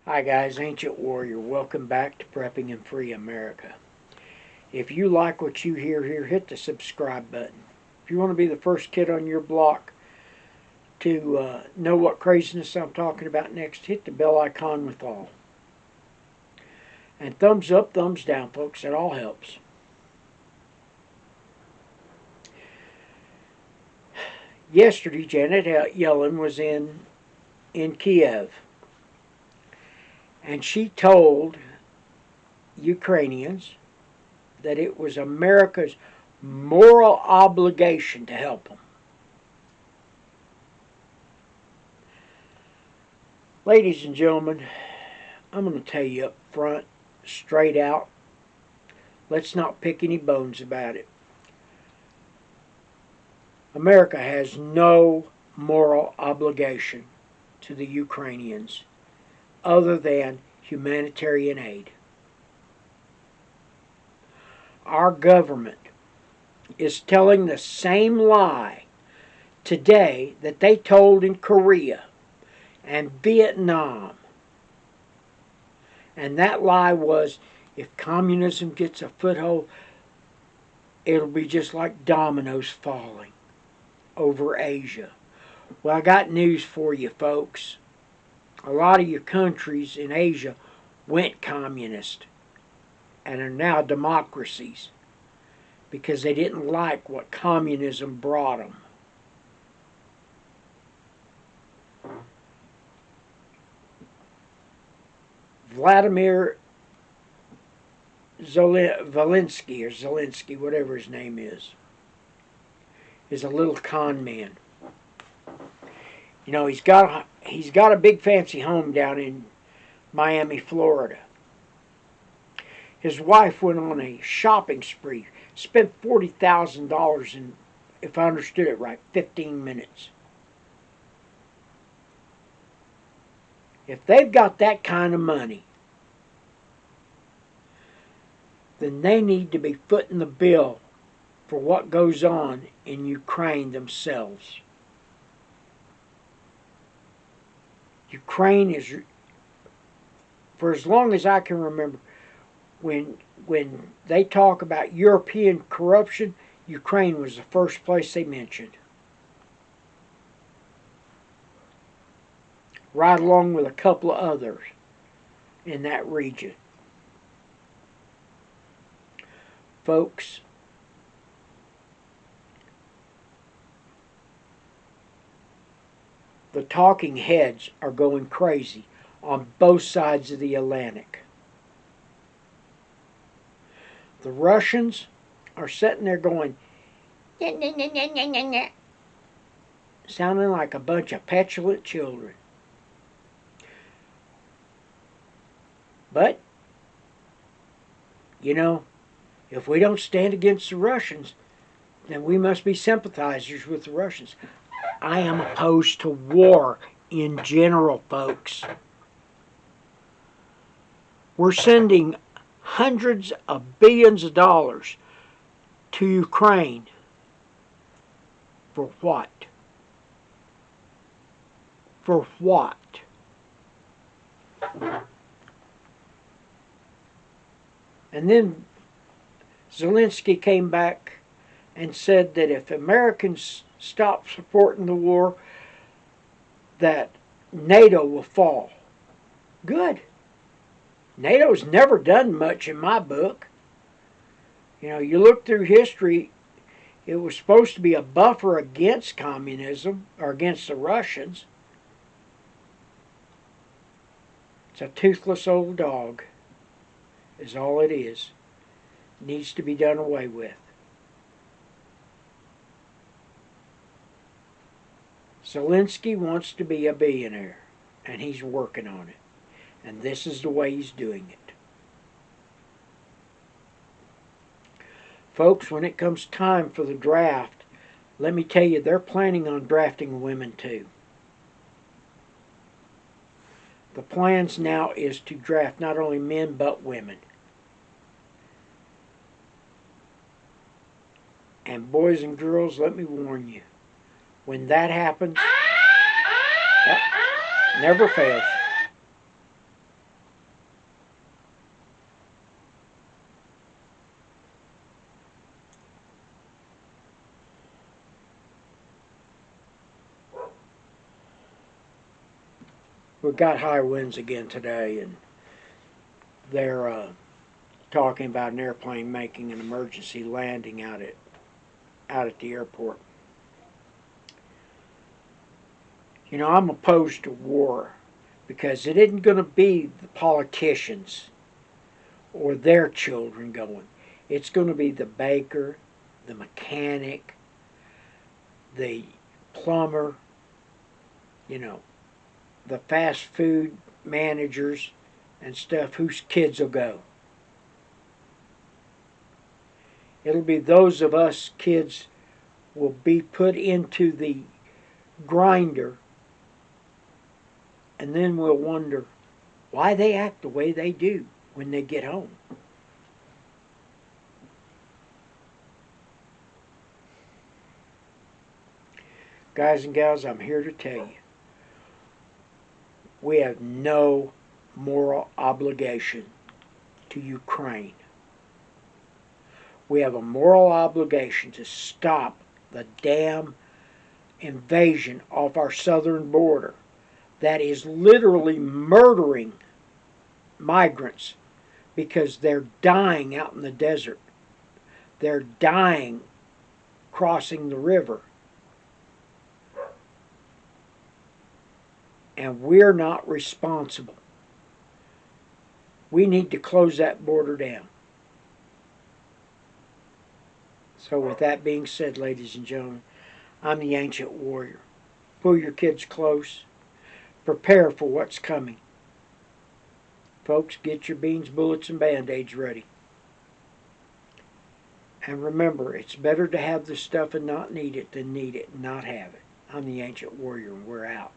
Hi guys, Ancient Warrior. Welcome back to Prepping and Free America. If you like what you hear here, hit the subscribe button. If you want to be the first kid on your block to know what craziness I'm talking about next, hit the bell icon with all. And thumbs up, thumbs down, folks. That all helps. Yesterday, Janet Yellen was in Kiev, and she told Ukrainians that it was America's moral obligation to help them. Ladies and gentlemen, I'm going to tell you up front, straight out, let's not pick any bones about it. America has no moral obligation to the Ukrainians other than humanitarian aid. Our government is telling the same lie today that they told in Korea and Vietnam. And that lie was, if communism gets a foothold, it'll be just like dominoes falling over Asia. Well, I got news for you, folks. A lot of your countries in Asia went communist and are now democracies because they didn't like what communism brought them. Vladimir Zelensky, whatever his name is a little con man. You know, he's got a big fancy home down in Miami, Florida. His wife went on a shopping spree, spent $40,000 in, if I understood it right, 15 minutes. If they've got that kind of money, then they need to be footing the bill for what goes on in Ukraine themselves. Ukraine is, for as long as I can remember, when they talk about European corruption, Ukraine was the first place they mentioned. Right along with a couple of others in that region. Folks, the talking heads are going crazy on both sides of the Atlantic. The Russians are sitting there going, sounding like a bunch of petulant children. But, you know, if we don't stand against the Russians, then we must be sympathizers with the Russians. I am opposed to war in general, folks. We're sending hundreds of billions of dollars to Ukraine. For what? For what? And then Zelensky came back and said that if Americans stop supporting the war, that NATO will fall. Good. NATO's never done much in my book. You know, you look through history, it was supposed to be a buffer against communism, or against the Russians. It's a toothless old dog, is all it is. It needs to be done away with. Zelensky wants to be a billionaire, and he's working on it. And this is the way he's doing it. Folks, when it comes time for the draft, let me tell you, they're planning on drafting women too. The plans now is to draft not only men, but women. And boys and girls, let me warn you, when that happens, that never fails. we've got high winds again today, and they're talking about an airplane making an emergency landing out at the airport. You know, I'm opposed to war because it isn't going to be the politicians or their children going. It's going to be the baker, the mechanic, the plumber, you know, the fast food managers and stuff whose kids will go. It'll be those of us kids will be put into the grinder, and then we'll wonder why they act the way they do when they get home. Guys and gals, I'm here to tell you, we have no moral obligation to Ukraine. We have a moral obligation to stop the damn invasion off our southern border that is literally murdering migrants because they're dying out in the desert. They're dying crossing the river. And we're not responsible. We need to close that border down. So with that being said, ladies and gentlemen, I'm the Ancient Warrior. Pull your kids close. Prepare for what's coming. Folks, get your beans, bullets, and band-aids ready. And remember, it's better to have the stuff and not need it than need it and not have it. I'm the Ancient Warrior, and we're out.